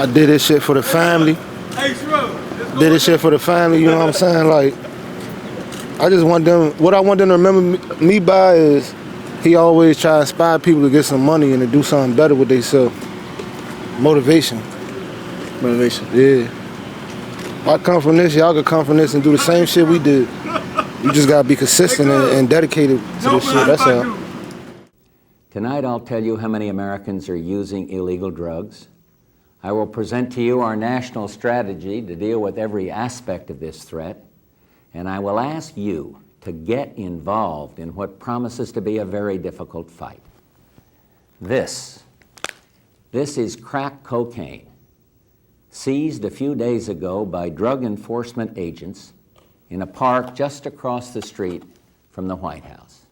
I did this shit for the family. Did this shit for the family, you know what I'm saying? Like, I just want them, what I want them to remember me by is he always try to inspire people to get some money and to do something better with themselves. Motivation. Motivation. Yeah. I come from this, y'all could come from this and do the same shit we did. You just gotta be consistent and dedicated to this shit, that's all. Tonight I'll tell you how many Americans are using illegal drugs. I will present to you our national strategy to deal with every aspect of this threat, and I will ask you to get involved in what promises to be a very difficult fight. This is crack cocaine, seized a few days ago by drug enforcement agents in a park just across the street from the White House.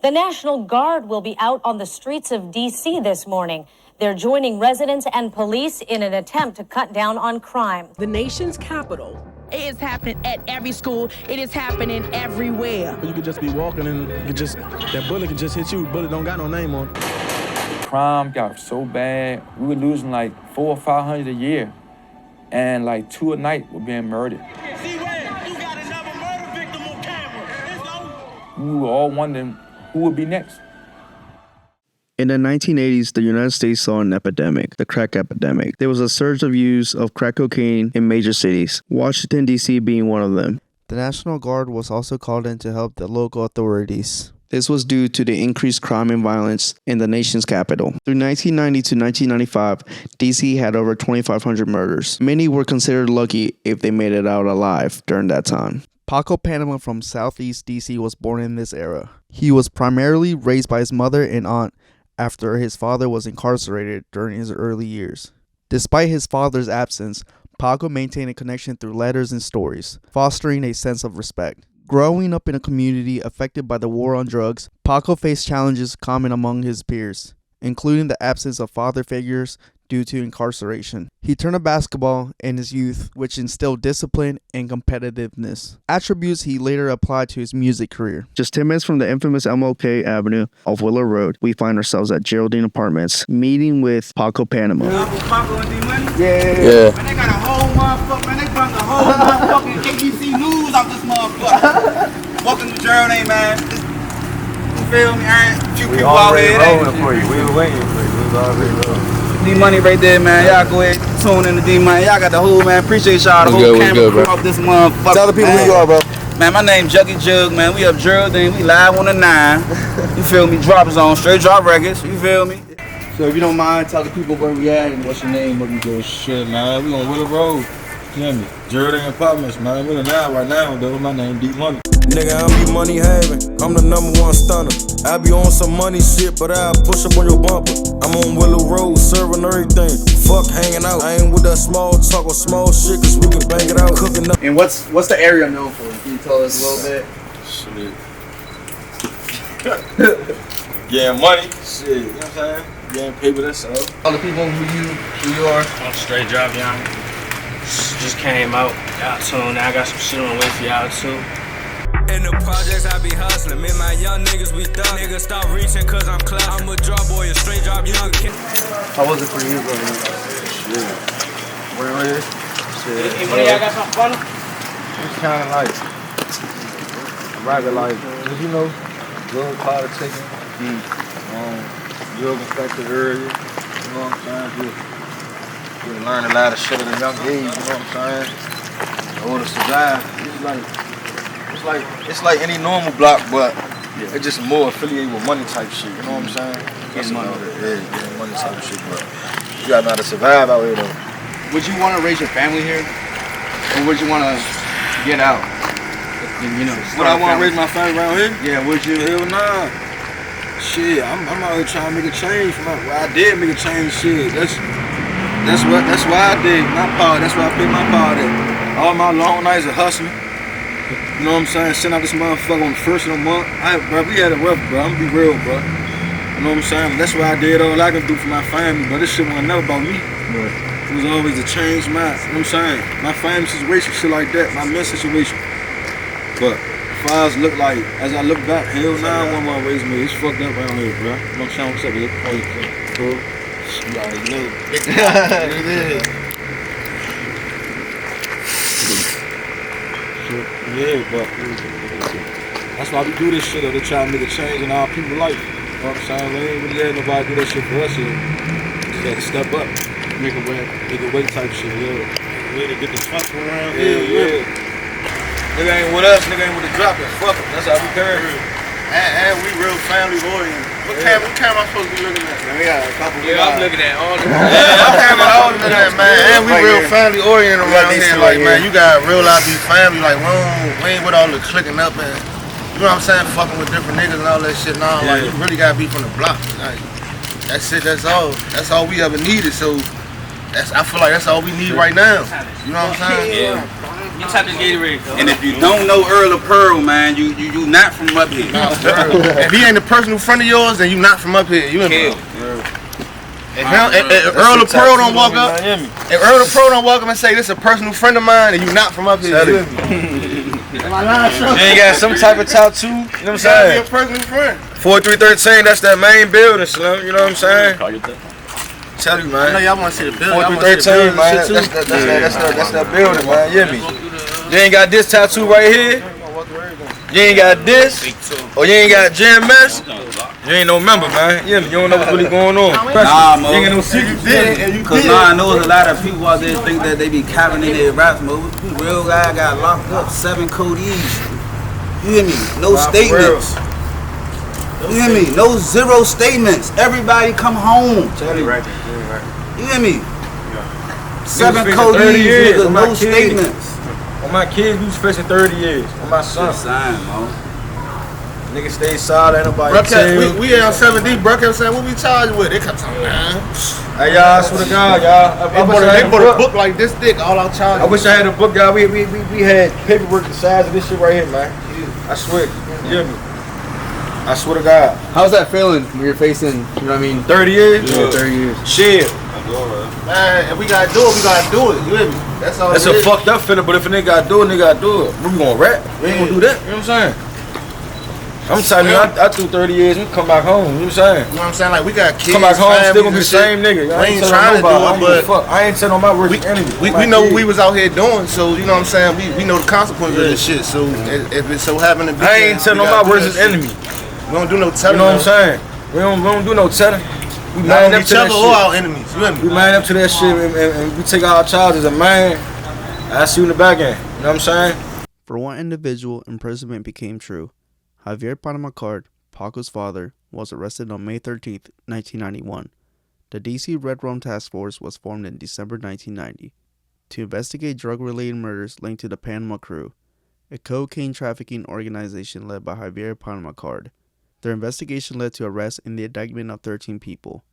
The National Guard will be out on the streets of D.C. this morning. They're joining residents and police in an attempt to cut down on crime. The nation's capital. It is happening at every school. It is happening everywhere. You could just be walking and you could just, that bullet can just hit you. Bullet don't got no name on it. Crime got so bad, we were losing like 400 or 500 a year. And like 2 a night were being murdered. See where you got another murder victim on camera. We were all wondering who would be next. In the 1980s, the United States saw an epidemic, the crack epidemic. There was a surge of use of crack cocaine in major cities, Washington, D.C. being one of them. The National Guard was also called in to help the local authorities. This was due to the increased crime and violence in the nation's capital. Through 1990 to 1995, D.C. had over 2,500 murders. Many were considered lucky if they made it out alive during that time. Paco Panama from Southeast D.C. was born in this era. He was primarily raised by his mother and aunt after his father was incarcerated during his early years. Despite his father's absence, Paco maintained a connection through letters and stories, fostering a sense of respect. Growing up in a community affected by the war on drugs, Paco faced challenges common among his peers, including the absence of father figures due to incarceration. He turned to basketball in his youth, which instilled discipline and competitiveness, attributes he later applied to his music career. Just 10 minutes from the infamous MLK Avenue off Willow Road, we find ourselves at Geraldine Apartments, meeting with Paco Panama. Paco and D-Money? Yeah. Man, they got a whole motherfucker, man, they brought the whole motherfucking ABC News off this motherfucker. Welcome to Geraldine, man. You feel me? A few people out here. We already rolling for you. We were waiting for you. We was already rolling. D-Money right there, man. Y'all go ahead, tune in to D-Money. Y'all got the whole, man. Appreciate y'all, the whole camera crew off this motherfucker. Tell the people who you are, bro. Man, my name Juggy Jug, man. We up Geraldine. We live on the 9. You feel me? Drop Zone, straight drop records. You feel me? So if you don't mind, tell the people where we at and what's your name, what you do. Shit, man. We on Willow Road. You hear me? Geraldine Apartments, man. We're now right now, though. My name D-Money. Nigga, I'm D-Money having. I'm the #1 stunner. I be on some money shit, but I push up on your bumper. I'm on Willow Road, serving everything. Fuck hanging out. I ain't with that small talk or small shit, cause we can bang it out. Cooking up. And what's the area known for? Can you tell us a little bit? Shit. Yeah, money. Shit, you know what I'm saying? Getting paper, that's all. All the people who you are. I'm straight drop, young. Just came out. Y'all tuned. I got some shit on the way for y'all too. In the projects I be hustling, me and my young niggas we thug. Niggas stop reaching cause I'm clutching. I'm a drop boy, a straight drop young kid. How was it for you, bro? Shit. Where are you? Shit. Hey, one of y'all got something funny? It's kind of like, rather like, you know, drug politicking, drug infected area, you know what I'm saying? You learn a lot of shit at a young age, you know what I'm saying? In order to survive, it's like any normal block, but it's just more affiliated with money type shit, you know what I'm saying? Getting money. Yeah, getting money type shit, but you gotta know how to survive out here though. Would you want to raise your family here? Or would you want to get out? And, you know, would I want to raise my family around here? Yeah, would you? Hell nah. Shit, I'm out here trying to make a change. I did make a change, shit. That's why I did my part. That's why I put my part in. All my long nights of hustling. You know what I'm saying? Send out this motherfucker on the first of the month. Bro, we had it rough, bro. I'm gonna be real, bro. You know what I'm saying? That's why I did all I can do for my family, but this shit wasn't never about me. It was always to change my, you know what I'm saying? My family situation, shit like that, my mental situation. But as far as as I look back, hell nah, I won't want to raise me. It's fucked up around here, bro. You know what I'm saying? What's up, dude? Cool. You already know. Yeah. Yeah, but that's why we do this shit, though, to try to make a change in our people's life. You know what I'm saying? We ain't really letting nobody do that shit for us here. Just gotta step up, make a way type shit, yeah. Way to get the fuck around here. Yeah. Nigga ain't with us, nigga ain't with the drop it. Fuck him. That's how we carry it. And we real family oriented. What camera I'm supposed to be looking at? Man, we got a couple. Yeah, I'm looking at all the what camera I'm looking at, man? And we real family oriented around here. Like, man, you gotta realize we family. Like, we ain't with all the clicking up and, you know what I'm saying, fucking with different niggas and all that shit. Nah, like, you really gotta be from the block. Like, that's it, that's all. That's all we ever needed. So, I feel like that's all we need right now. You know what I'm saying? Yeah. You type this Gatorade. And if you don't know Earl of Pearl, man, you not from up here. If he ain't the personal friend of yours, then you not from up here. You in Kill. If Earl of Pearl don't walk up, if Earl of Pearl don't walk up and say this is a personal friend of mine, and you not from up here. You ain't got some type of tattoo, you know what I'm saying? You gotta be a personal friend. 4313, that's that main building, Slim, you know what I'm saying? Tell you, man. I know y'all want to see the building. 4313, man. That's that building, man. You hear me? You ain't got this tattoo right here. You ain't got this. Or you ain't got Jam Mess. You ain't no member, man. You don't know what's really going on. Nah, Mo. You ain't got no secrets. Cause I know there's a lot of people out there think that they be capping in their raps, Mo. Real guy got locked up, 7 codees. You hear me? No statements. You hear me? No 0 statements. Everybody come home. Tell you right. You hear me? 7 codees, nigga, no statements. On my kids, we was fishing 30 years. On my son. Nigga stay solid, ain't nobody tell. We on 7D, bro kept saying, what we charged with? They kept saying, man. Hey, y'all, I swear to God, y'all. They bought a book like this thick, all our charges. I wish I had a book, y'all. We had paperwork the size of this shit right here, man. I swear. You hear me? I swear to God. How's that feeling when you're facing, you know what I mean? 30 years? Yeah, 30 years. Shit. Man, if we gotta do it, we gotta do it. You hear me? That's all. That's a fucked up feeling, but if a nigga gotta do it, nigga gotta do it. We gonna rap. We ain't gonna do that. You know what I'm saying? I'm telling you, I threw 30 years, we come back home. You know what I'm saying? You know what I'm saying? Like, we got kids. Come back home, still gonna be the shit. same nigga. We ain't trying to do it, but I ain't telling on my worst enemy. We know what we was out here doing, so you know what I'm saying? We know the consequences of this shit. So if it so happen to be, I ain't telling on my worst enemy. We don't do no telling. You know what I'm saying? We don't do no telling. We man up to that shit. Or our enemies. You we man up to that shit and we take our charges and man, I see you in the back end. You know what I'm saying? For one individual, imprisonment became true. Javier Panama Card, Paco's father, was arrested on May 13, 1991. The D.C. Red Rum Task Force was formed in December 1990 to investigate drug-related murders linked to the Panama Crew, a cocaine trafficking organization led by Javier Panama Card. Their investigation led to arrest and the indictment of 13 people.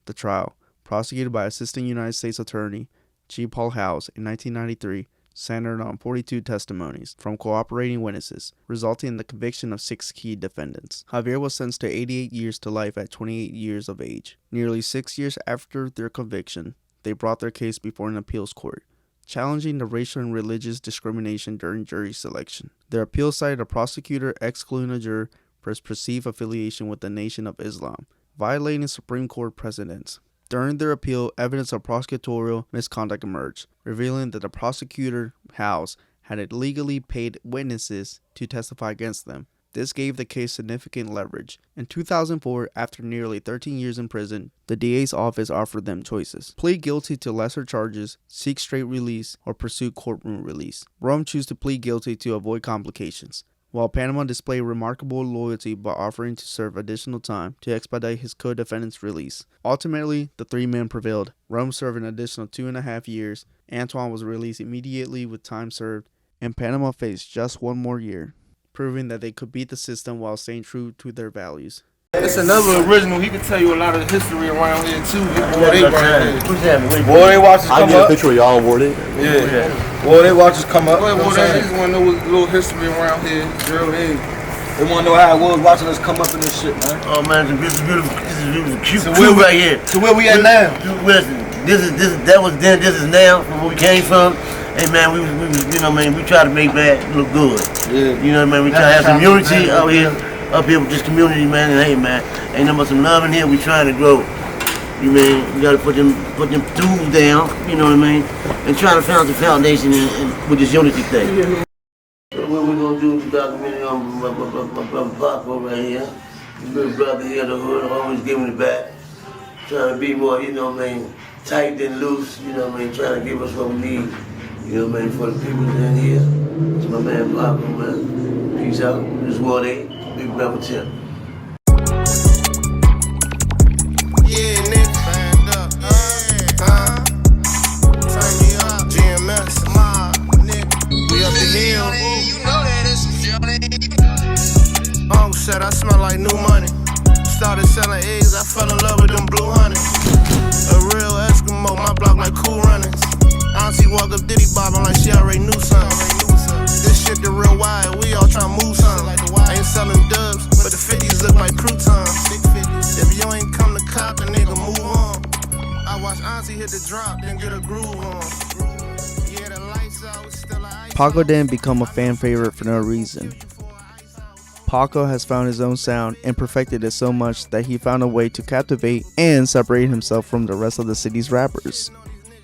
The trial, prosecuted by Assistant United States Attorney G. Paul Howes in 1993, centered on 42 testimonies from cooperating witnesses, resulting in the conviction of 6 key defendants. Javier was sentenced to 88 years to life at 28 years of age. Nearly 6 years after their conviction, they brought their case before an appeals court, challenging the racial and religious discrimination during jury selection. Their appeal cited a prosecutor excluding a juror for his perceived affiliation with the Nation of Islam, violating Supreme Court precedents. During their appeal, evidence of prosecutorial misconduct emerged, revealing that the prosecutor, Howes, had illegally paid witnesses to testify against them. This gave the case significant leverage. In 2004, after nearly 13 years in prison, the DA's office offered them choices: plead guilty to lesser charges, seek straight release, or pursue courtroom release. Rum chose to plead guilty to avoid complications, while Panama displayed remarkable loyalty by offering to serve additional time to expedite his co-defendant's release. Ultimately, the 3 men prevailed. Rum served an additional 2.5 years, Antoine was released immediately with time served, and Panama faced just 1 more year, proving that they could beat the system while staying true to their values. It's another original. He can tell you a lot of history around here too. Boy, they watch us come up. I get a picture of y'all on it. Yeah. Boy, they watch us come up. Boy, they just want to know a little history around here. Girl, they want to know how it was watching us come up in this shit, man. Oh man, this is beautiful. This is cute. So right here. So where we at now? Listen, that was then. This is now from where we came from. Hey man, we you know, man, we try to make that look good. Yeah. You know, man, we try to have some unity out here. Up here with this community, man, and hey, man, ain't nothing but some love in here. We trying to grow. You mean, you gotta put them tools down, you know what I mean? And try to found the foundation with this unity thing. So what we're gonna do is document on my brother Paco right here. His little brother here in the hood, always giving it back. Trying to be more, you know what I mean, tight than loose, you know what I mean, trying to give us what we need, you know what I mean, for the people in here. It's my man Paco, man. Peace out. This is Ward 8, Big Brother Tip. Yeah, nigga. Stand up. Turn me up. GMS. Come on, nigga. We up in here. You know that it's oh shit, I smell like new money. Started selling eggs, I fell in love with them blue honey. A real Eskimo, my block like cool runnings. Auntie walk up Diddy bobbing like she already knew something. This shit the real wide, we all tryna move something. Ain't selling dubs, but the 50s look like croutons. If you ain't come to cop, a nigga move on. I watch Auntie hit the drop, then get a groove on. Yeah, the lights out, still a Paco didn't become a fan favorite for no reason. Paco has found his own sound and perfected it so much that he found a way to captivate and separate himself from the rest of the city's rappers.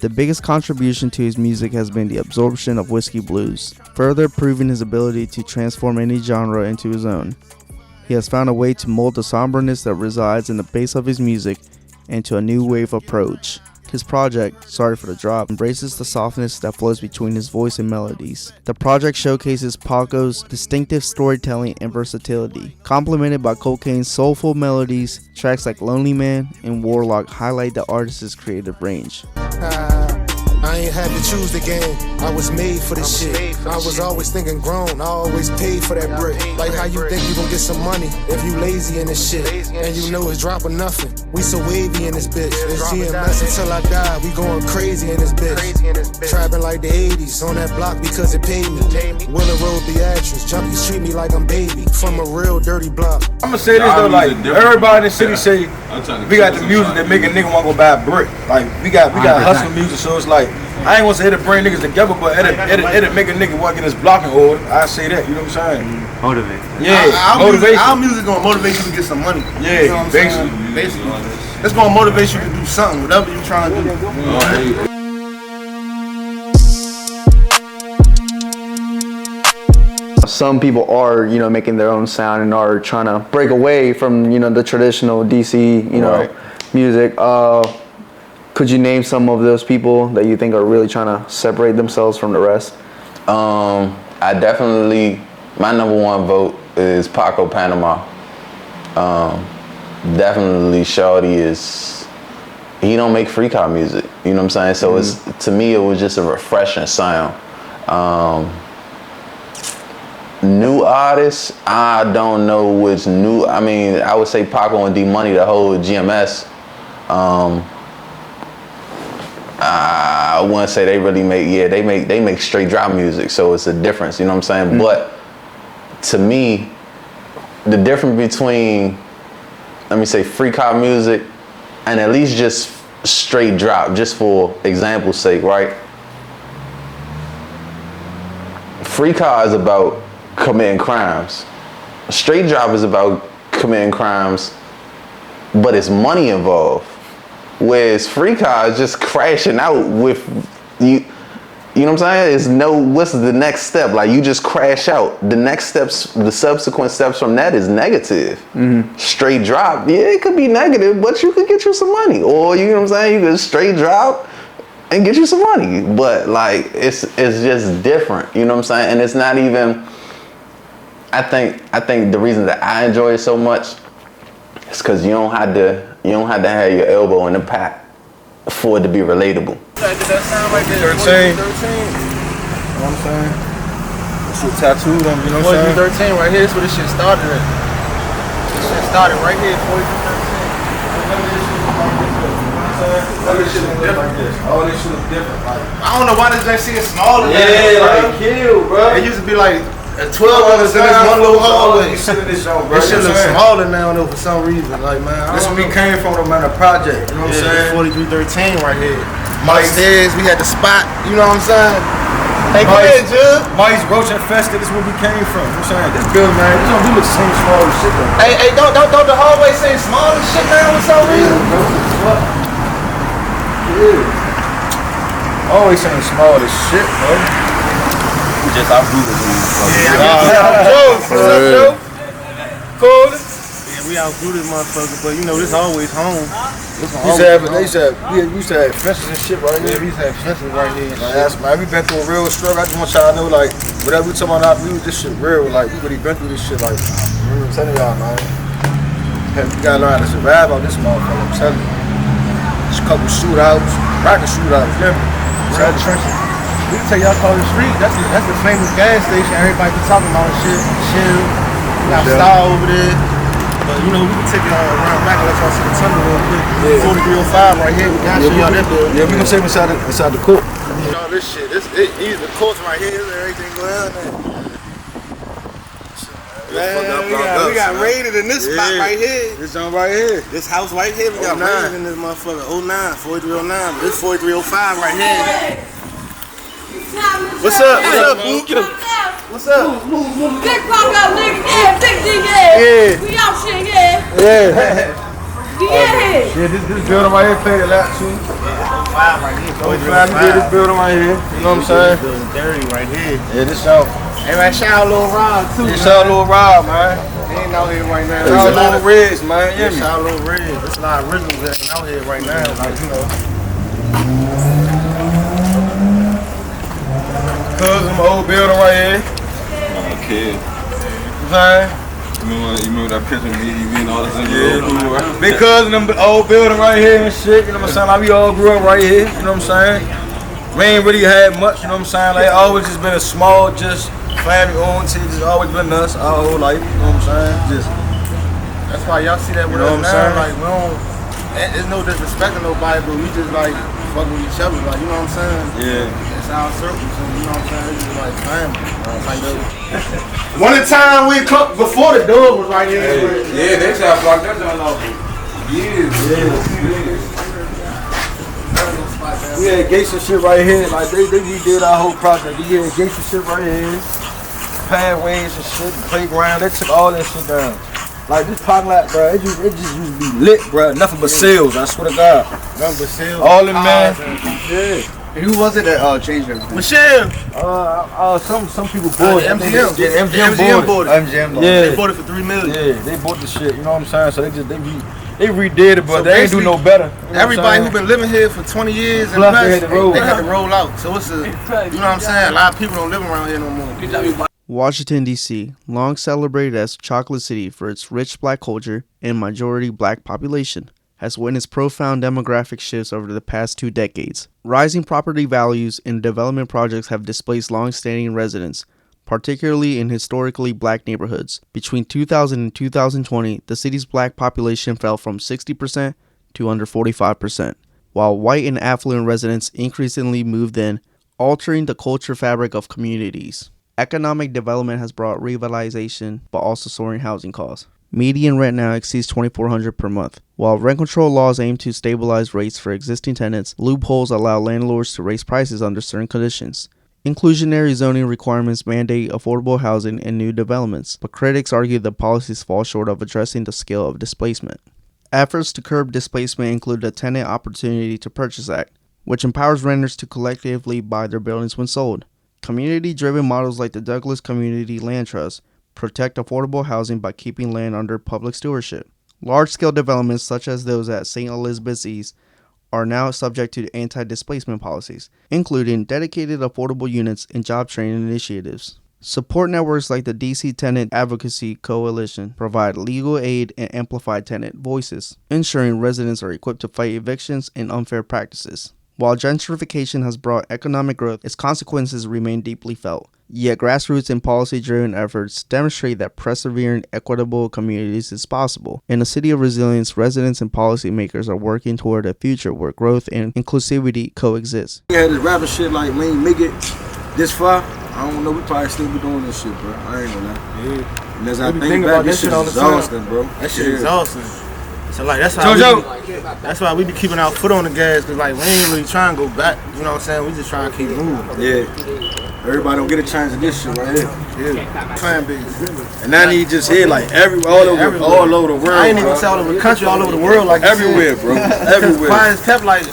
The biggest contribution to his music has been the absorption of whiskey blues, further proving his ability to transform any genre into his own. He has found a way to mold the somberness that resides in the base of his music into a new wave approach. His project, Sorry for the Drop, embraces the softness that flows between his voice and melodies. The project showcases Paco's distinctive storytelling and versatility. Complemented by Cocaine's soulful melodies, tracks like Lonely Man and Warlock highlight the artist's creative range. I ain't had to choose the game, I was made for this shit. I was always thinking grown, I always paid for that brick. Like how you think you gon' get some money if you lazy in this shit. And you know it's dropping nothing, we so wavy in this bitch. It's GMS until I die, we going crazy in this bitch. Trapping like the 80s, on that block because it paid me. Willow Road Beatrice, junkies treat me like I'm baby. From a real dirty block. I'ma say this though, like everybody in the city say we got the music that make a nigga wanna go buy a brick. Like we got hustle music, so it's like I ain't gonna say it'll bring niggas together, but it'll make a nigga want to get his block in order. I say that, you know what I'm saying? Motivate. Yeah, motivation. Our music gonna motivate you to get some money. Yeah, you know what I'm saying? Basically. It's gonna motivate you to do something, whatever you trying to do. Some people are, making their own sound and are trying to break away from, the traditional DC, music. Could you name some of those people that you think are really trying to separate themselves from the rest? I definitely, my number one vote is Paco Panama. Definitely Shawty he don't make free cop music, you know what I'm saying? So to me, it was just a refreshing sound. New artists, I don't know which new, I would say Paco and D Money, the whole GMS. I wouldn't say they really make, they make straight drop music, so it's a difference, you know what I'm saying? But to me, the difference between, let me say, free cop music and at least just straight drop, just for example's sake, right? Free cop is about committing crimes. Straight drop is about committing crimes, but it's money involved. Whereas free car is just crashing out with you. You know what I'm saying? It's what's the next step? Like you just crash out. The next steps, the subsequent steps from that is negative. Straight drop, yeah, it could be negative, but you could get you some money. Or you know what I'm saying? You could straight drop and get you some money. But like it's just different. You know what I'm saying? And it's not even. I think the reason that I enjoy it so much is because you don't have to have your elbow in the pack for it to be relatable. Did that sound like 13? You know what I'm saying? This shit tattooed on me, you know what I'm saying? 13 right here, that's where this shit started at. This shit started right here, 4213. All this shit was different. All this shit was different. Like, I don't know why this shit is smaller. Yeah, like kill, bro. It used to be like 12 of us in this one little hallway. This shit looks smaller now though for some reason. Like man, this where we came from, the man, a project. You know what I'm saying? 4313 right here. Upstairs, we had the spot. You know what I'm saying? Hey, go ahead, Jug. Mice, roach infested. This is where we came from. You know what I'm saying? This building, man, this don't do the same small as shit though. Hey, don't the hallway seem small as shit now for some reason? Yeah. Always saying small as shit, bro. We just outgrew it. Joe, what's up, Joe? Cool. Yeah, we outgrew this motherfucker, but you know, this always home. We used to have fences and shit right here. Yeah, we used to have fences right here. Man, we been through a real struggle. I just want y'all to know, like, whatever we talking about, this shit real. Like, we really been through this shit. Like, I'm telling y'all, man. You gotta learn how to survive out this motherfucker. I'm telling you. There's a couple shootouts, rocket shootouts, Inside the trenches. We can tell y'all call the street. That's the famous gas station. Everybody be talking about shit. Shell. We got a star over there. But you know, we can take y'all around back and let y'all see the tunnel real quick. 4305 right here. We gotta show y'all that building. Yeah, we gonna take them inside the court. You know, this shit. These the courts right here. Everything going on there. Man, we got raided in this spot right here. This joint right here. This house right here, we got raided in this motherfucker. 09, 4309. This 4305 right here. What's up? What's up, boo? What's up? Big Paco, nigga, yeah, big D, yeah. We out shit, yeah. Yeah. Yeah. Yeah, this building right here paid a lot too. Right here. 45, we did this building right here. You know what I'm saying? This building dirty right here. Yeah, this y'all. Hey man, shout out Lil Rob too. Yeah, shout out Lil Rob, man. He ain't out here right now. Shout out Lil Reds, man. Yeah, shout out Lil Reds. There's a lot of originals that ain't out here right now. Like, you know. Cousin, my old building right here. Kid. You know You remember that picture of me and all this in yeah. Big cousin, them old building right here and shit. You know what I'm saying? Like, we all grew up right here. You know what I'm saying? We ain't really had much. You know what I'm saying? Like, always just been a small, just family owned shit. Just always been us our whole life. You know what I'm saying? Just. That's why y'all see that with us now. Like, we don't. There's no disrespect to nobody, but we just like fuck with each other. Like, you know what I'm saying? Yeah. It's our circles, and you know what I'm saying? It's just like family. One of the time we cooked before the door was right here. Yeah, they try to block that down off. Yeah. We had gates and shit right here. Like they redid our whole project. We had gates and shit right here. Pathways and shit, the playground. They took all that shit down. Like this parking lot, bro, it just used to be lit, bro. Nothing but sales. I swear to God. Nothing but sales. All in man. Yeah. And who was it that changed everything? Michelle. Some people bought it. MGM. Yeah, MGM bought it. MGM bought it. Yeah. They bought it for $3 million. Yeah, they bought the shit. You know what I'm saying? So they redid it, but so they ain't do no better. You know everybody who been living here for 20 years and plus, they had to roll out. So it's a, you know what I'm saying? A lot of people don't live around here no more. Washington, D.C., long celebrated as Chocolate City for its rich black culture and majority black population, has witnessed profound demographic shifts over the past 2 decades. Rising property values and development projects have displaced long-standing residents, particularly in historically black neighborhoods. Between 2000 and 2020, the city's black population fell from 60% to under 45%, while white and affluent residents increasingly moved in, altering the culture fabric of communities. Economic development has brought revitalization, but also soaring housing costs. Median rent now exceeds $2,400 per month. While rent control laws aim to stabilize rates for existing tenants, loopholes allow landlords to raise prices under certain conditions. Inclusionary zoning requirements mandate affordable housing in new developments, but critics argue the policies fall short of addressing the scale of displacement. Efforts to curb displacement include the Tenant Opportunity to Purchase Act, which empowers renters to collectively buy their buildings when sold. Community-driven models like the Douglas Community Land Trust protect affordable housing by keeping land under public stewardship. Large-scale developments such as those at St. Elizabeth's East are now subject to anti-displacement policies, including dedicated affordable units and job training initiatives. Support networks like the D.C. Tenant Advocacy Coalition provide legal aid and amplify tenant voices, ensuring residents are equipped to fight evictions and unfair practices. While gentrification has brought economic growth, its consequences remain deeply felt. Yet grassroots and policy-driven efforts demonstrate that persevering, equitable communities is possible. In a city of resilience, residents and policymakers are working toward a future where growth and inclusivity coexist. We had this rapping shit like, we ain't make it this far. I don't know, we probably still be doing this shit, bro. I ain't gonna lie. Yeah. And as I think back, this shit is exhausting, bro. That shit is exhausting. So like that's why we be keeping our foot on the gas, cause like we ain't really trying to go back. You know what I'm saying? We just trying to keep moving. Yeah. Everybody don't get a chance of this shit right here. Yeah. Fan base. And now he just hit like all over the world. I ain't even say all over the country, all over the world, like everywhere, bro. Everywhere. Quiet kept like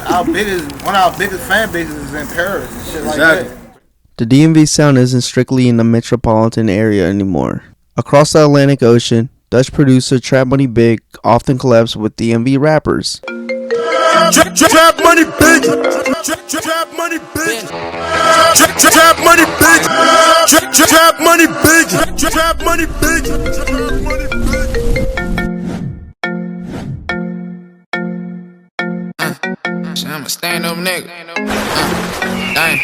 one of our biggest fan bases is in Paris and shit like that. The DMV sound isn't strictly in the metropolitan area anymore. Across the Atlantic Ocean, Dutch producer Trap Money Big often collabs with DMV rappers. Trap money big. Trap money big. Trap money big. Trap money big. Trap money big. Trap money big. I'm a stand-up nigga.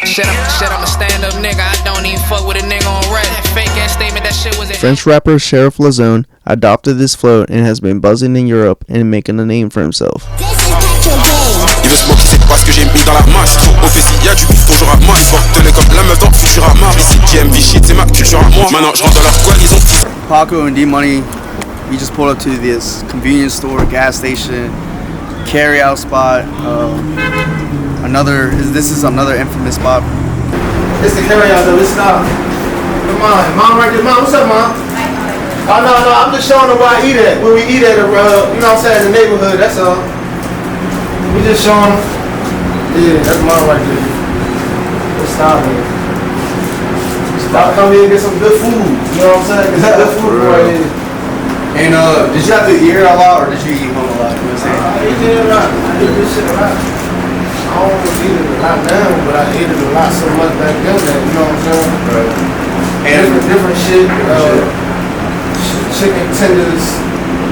Shit, I'm a stand-up nigga. I don't even fuck with a nigga on Reddit. That fake ass statement, that shit was French rapper Sheriff Lazone adopted this flow and has been buzzing in Europe and making a name for himself. Il veut se moquer, c'est parce que j'ai mis dans la masse. Au fait, s'il y a du bif, toujours à masse. Fort tenez comme la meuf dans Futurama. Ici, GMV shit, c'est ma culture à moi. Maintenant, je rentre dans leur coin, ils ont fils. Paco and D-Money, we just pulled up to this convenience store, gas station, carry-out spot. This is another infamous spot. It's the carry-out though, let's stop. Come on, Mom right there. Mom, what's up, Mom? Oh, no, I'm just showing them where I eat at. Where we eat at, you know what I'm saying, in the neighborhood, that's all. We just showing them. Yeah, that's Mom right there. Let's stop here. Stop, come here and get some good food. You know what I'm saying? Get some good food right here. And did you have to eat here a lot, or did you eat home a lot? You know what I'm saying? I eat here a lot. I eat this shit a lot. I don't eat it a lot now, but I ate it a lot so much back then that, you know what I'm saying? Right. And different shit. Chicken tenders.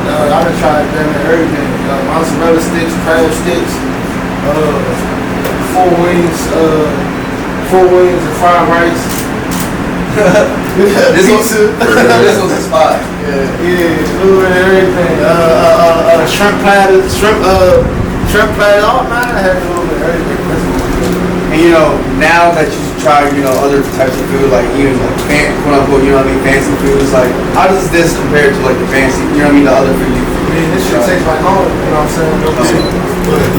I done tried them and everything. Mozzarella sticks, crab sticks, 4 wings and fried rice. This was a spot. Yeah, food and everything. Shrimp platter, shrimp platter. Oh man, I had a little bit of everything. And you know, now that you try, you know, other types of food, like even like quote unquote, you know what I mean, fancy foods, like how does this compare to like the fancy, you know what I mean, the other food you this shit tastes like home, you know what I'm saying? But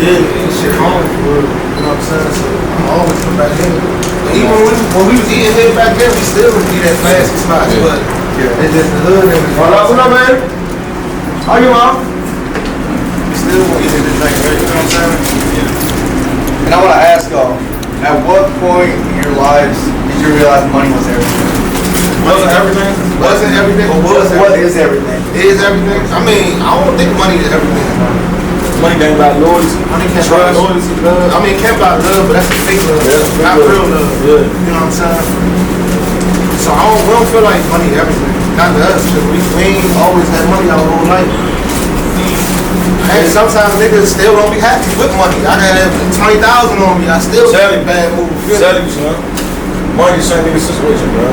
yeah, this shit home, you know what I'm saying? So I'm always come back here. But even when we was eating here back then, we still would eat at fancy spots, but it's just the hood and what up, man? How you, Mom? We still won't eat it like that, you know what I'm saying? And I want to ask y'all, at what point in your lives did you realize money was everything? Wasn't everything? Wasn't everything? Or was everything? What is everything? Is everything? I mean, I don't think money is everything. Money ain't about loyalty. Money can't buy loyalty, love. I mean, it can buy love, but that's a fake love. Not real love. Yeah. You know what I'm saying? So we don't feel like money is everything. Not to us, because we ain't always had money our whole life. And sometimes niggas still don't be happy with money. I can have 20,000 on me, I still get a bad move. Tell you, son. Money is the same situation, bro.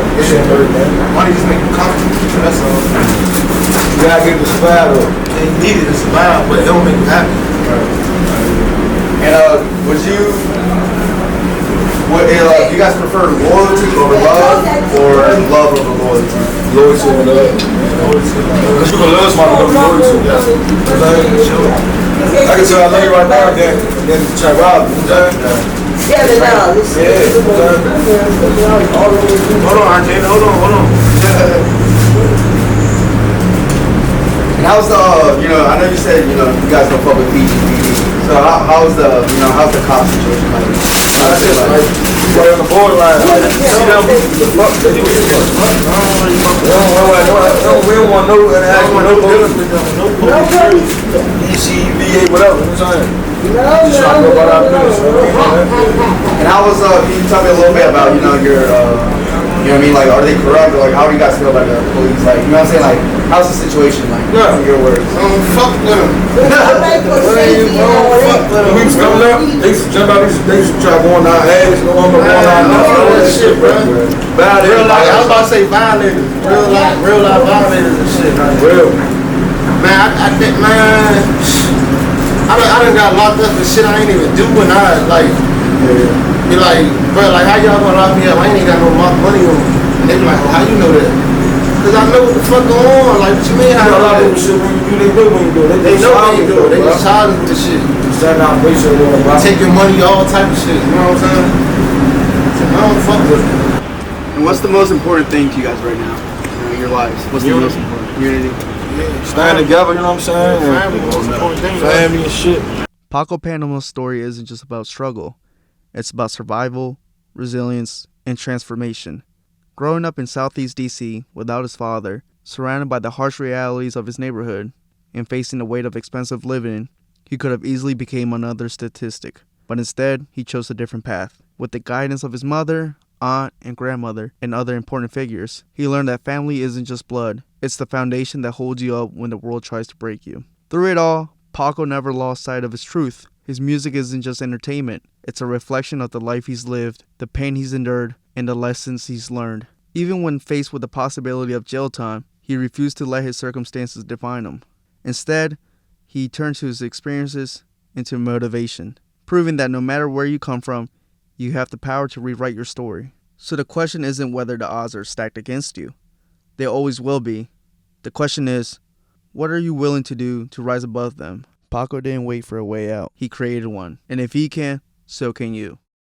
Money just make you comfortable. That's all. You gotta get it to survive, though. You need it to survive, but it don't make you happy. And you guys prefer loyalty over love, or love over loyalty? Loyalty over love. Because you can love somebody without loyalty. I can tell I love you right now, then try to rob you. Yeah, they know. Hold on, RJ. Hold on. And how's the, I know you said, you guys don't fuck with BGPD. So how's the cop situation like? That's it, like, right on the borderline. Like, see them, the fuck, they do it. We don't want no interaction, no dealings with them, no police, ECVA, whatever, you know what I'm saying? Just trying to go about our business, And how was, can you tell me a little bit about, your, you know what I mean, like, are they corrupt, or like, how do you guys feel about the police? Like, you know what I'm saying, like, how's the situation, like, in your words? Fuck them. We was coming up, they used to jump out, they used to try going down ass, no one going down all that shit, bro. Real life, I was about to say violators. Real life violators and shit, right? Real. Man, I think, I done got locked up for shit I ain't even do when I, like, be like, bro, like, how y'all gonna lock me up? I ain't even got no money on me. And they be like, oh, how you know that? Cause I know what the fuck going on. Like, what you mean? A lot of shit when you do, they know when you do. They know when you do. They just charge with the shit. Setting out racial war, bro. Taking money, all type of shit. You know what I'm saying? So I don't fuck with it. And what's the most important thing to you guys right now? In your lives? What's the most important? Unity. Stand together, you know what I'm saying? Family and shit. Paco Panama's story isn't just about struggle. It's about survival, resilience, and transformation. Growing up in Southeast D.C. without his father, surrounded by the harsh realities of his neighborhood, and facing the weight of expensive living, he could have easily become another statistic. But instead, he chose a different path. With the guidance of his mother, aunt, and grandmother, and other important figures, he learned that family isn't just blood. It's the foundation that holds you up when the world tries to break you. Through it all, Paco never lost sight of his truth. His music isn't just entertainment. It's a reflection of the life he's lived, the pain he's endured, and the lessons he's learned. Even when faced with the possibility of jail time, he refused to let his circumstances define him. Instead, he turned to his experiences into motivation, proving that no matter where you come from, you have the power to rewrite your story. So the question isn't whether the odds are stacked against you. They always will be. The question is, what are you willing to do to rise above them? Paco didn't wait for a way out. He created one. And if he can, so can you.